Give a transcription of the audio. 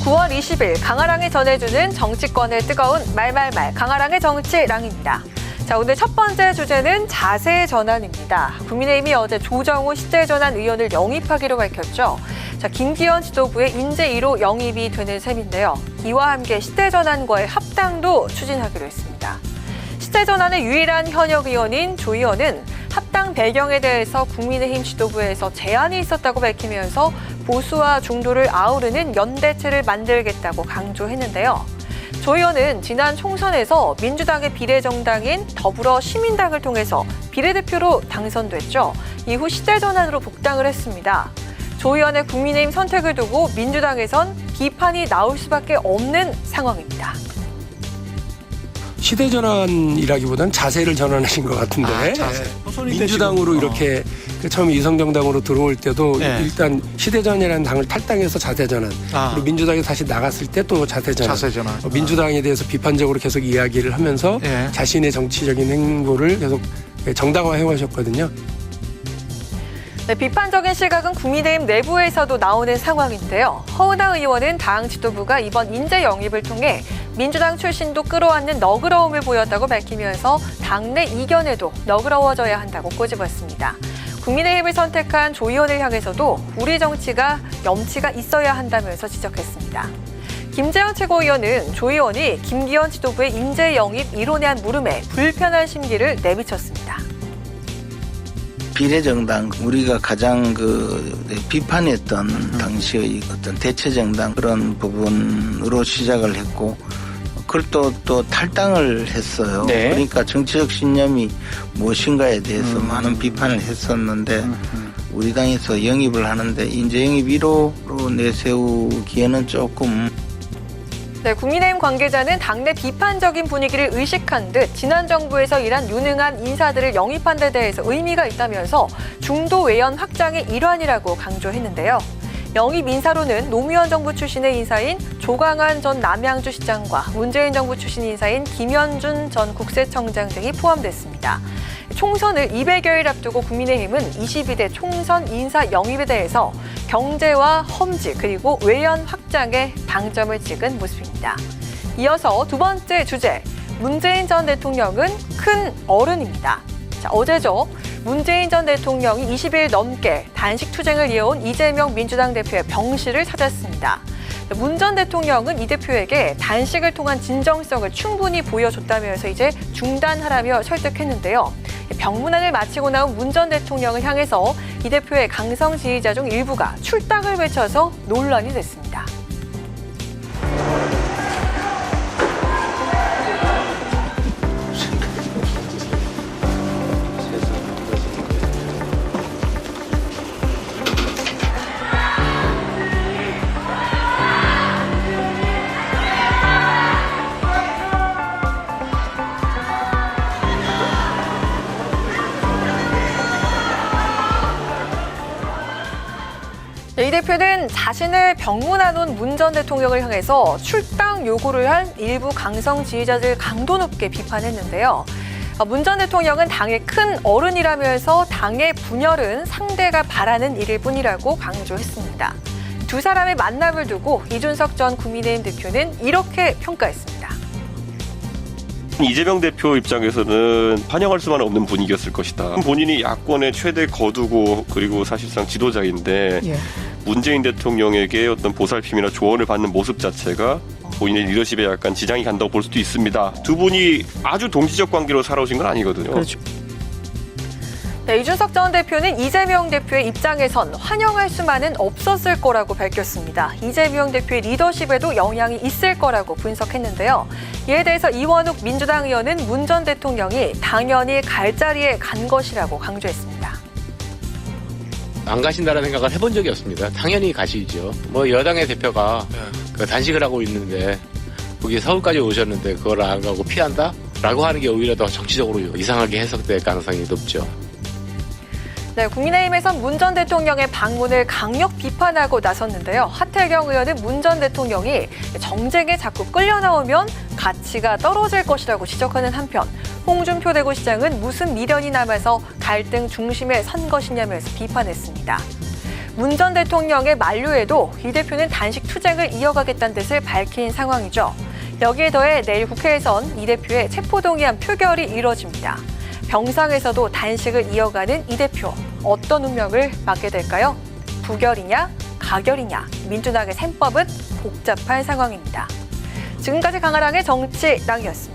9월 20일 강아랑이 전해주는 정치권의 뜨거운 말말말 강아랑의 정치랑입니다. 자, 오늘 첫 번째 주제는 자세 전환입니다. 국민의힘이 어제 조정우 시대전환 의원을 영입하기로 밝혔죠. 자, 김기현 지도부의 인재 1호 영입이 되는 셈인데요. 이와 함께 시대전환과의 합당도 추진하기로 했습니다. 시대전환의 유일한 현역 의원인 조 의원은 합당 배경에 대해서 국민의힘 지도부에서 제안이 있었다고 밝히면서 보수와 중도를 아우르는 연대체를 만들겠다고 강조했는데요. 조 의원은 지난 총선에서 민주당의 비례정당인 더불어시민당을 통해서 비례대표로 당선됐죠. 이후 시대전환으로 복당을 했습니다. 조 의원의 국민의힘 선택을 두고 민주당에선 비판이 나올 수밖에 없는 상황입니다. 시대전환이라기보다는 자세를 전환하신 것 같은데 자세. 민주당으로 이렇게 처음에 이성정당으로 들어올 때도 일단 시대전환이라는 당을 탈당해서 자세전환 그리고 민주당에 다시 나갔을 때 또 자세전환 민주당에 대해서 비판적으로 계속 이야기를 하면서 자신의 정치적인 행보를 계속 정당화해 오셨거든요. 네, 비판적인 시각은 국민의힘 내부에서도 나오는 상황인데요. 허은하 의원은 당 지도부가 이번 인재 영입을 통해 민주당 출신도 끌어안는 너그러움을 보였다고 밝히면서 당내 이견에도 너그러워져야 한다고 꼬집었습니다. 국민의힘을 선택한 조 의원을 향해서도 우리 정치가 염치가 있어야 한다면서 지적했습니다. 김재현 최고위원은 조 의원이 김기현 지도부의 인재 영입 이론에 대한 물음에 불편한 심기를 내비쳤습니다. 비례정당, 우리가 가장 비판했던 당시의 어떤 대체정당 그런 부분으로 시작을 했고, 그걸 또 탈당을 했어요. 네. 그러니까 정치적 신념이 무엇인가에 대해서 많은 비판을 했었는데, 우리 당에서 영입을 하는데 인재 영입 1호로 내세우기에는 조금. 네, 국민의힘 관계자는 당내 비판적인 분위기를 의식한 듯 지난 정부에서 일한 유능한 인사들을 영입한 데 대해서 의미가 있다면서 중도 외연 확장의 일환이라고 강조했는데요. 영입 인사로는 노무현 정부 출신의 인사인 조광안 전 남양주시장과 문재인 정부 출신 인사인 김현준 전 국세청장 등이 포함됐습니다. 총선을 200여일 앞두고 국민의힘은 22대 총선 인사 영입에 대해서 경제와 험지 그리고 외연 확장에 방점을 찍은 모습입니다. 이어서 두 번째 주제, 문재인 전 대통령은 큰 어른입니다. 자, 어제죠. 문재인 전 대통령이 20일 넘게 단식 투쟁을 이어온 이재명 민주당 대표의 병실을 찾았습니다. 문 전 대통령은 이 대표에게 단식을 통한 진정성을 충분히 보여줬다면서 이제 중단하라며 설득했는데요. 병문안을 마치고 나온 문 전 대통령을 향해서 이 대표의 강성 지지자 중 일부가 출당을 외쳐서 논란이 됐습니다. 이 대표는 자신을 병문안 온 문 전 대통령을 향해서 출당 요구를 한 일부 강성 지지자들 강도 높게 비판했는데요. 문 전 대통령은 당의 큰 어른이라면서 당의 분열은 상대가 바라는 일일 뿐이라고 강조했습니다. 두 사람의 만남을 두고 이준석 전 국민의힘 대표는 이렇게 평가했습니다. 이재명 대표 입장에서는 환영할 수만은 없는 분위기였을 것이다. 본인이 야권의 최대 거두고 그리고 사실상 지도자인데 문재인 대통령에게 어떤 보살핌이나 조언을 받는 모습 자체가 본인의 리더십에 약간 지장이 간다고 볼 수도 있습니다. 두 분이 아주 동시적 관계로 살아오신 건 아니거든요. 그렇죠. 네, 이준석 전 대표는 이재명 대표의 입장에선 환영할 수만은 없었을 거라고 밝혔습니다. 이재명 대표의 리더십에도 영향이 있을 거라고 분석했는데요. 이에 대해서 이원욱 민주당 의원은 문 전 대통령이 당연히 갈 자리에 간 것이라고 강조했습니다. 안 가신다는 생각을 해본 적이 없습니다. 당연히 가시죠. 여당의 대표가 단식을 하고 있는데 거기 서울까지 오셨는데 그걸 안 가고 피한다? 라고 하는 게 오히려 더 정치적으로 이상하게 해석될 가능성이 높죠. 네, 국민의힘에선 문 전 대통령의 방문을 강력 비판하고 나섰는데요. 하태경 의원은 문 전 대통령이 정쟁에 자꾸 끌려 나오면 가치가 떨어질 것이라고 지적하는 한편 홍준표 대구시장은 무슨 미련이 남아서 갈등 중심에 선 것이냐면서 비판했습니다. 문 전 대통령의 만류에도 이 대표는 단식 투쟁을 이어가겠다는 뜻을 밝힌 상황이죠. 여기에 더해 내일 국회에선 이 대표의 체포동의안 표결이 이뤄집니다. 병상에서도 단식을 이어가는 이 대표, 어떤 운명을 맞게 될까요? 부결이냐, 가결이냐, 민주당의 셈법은 복잡한 상황입니다. 지금까지 강아랑의 정치랑이었습니다.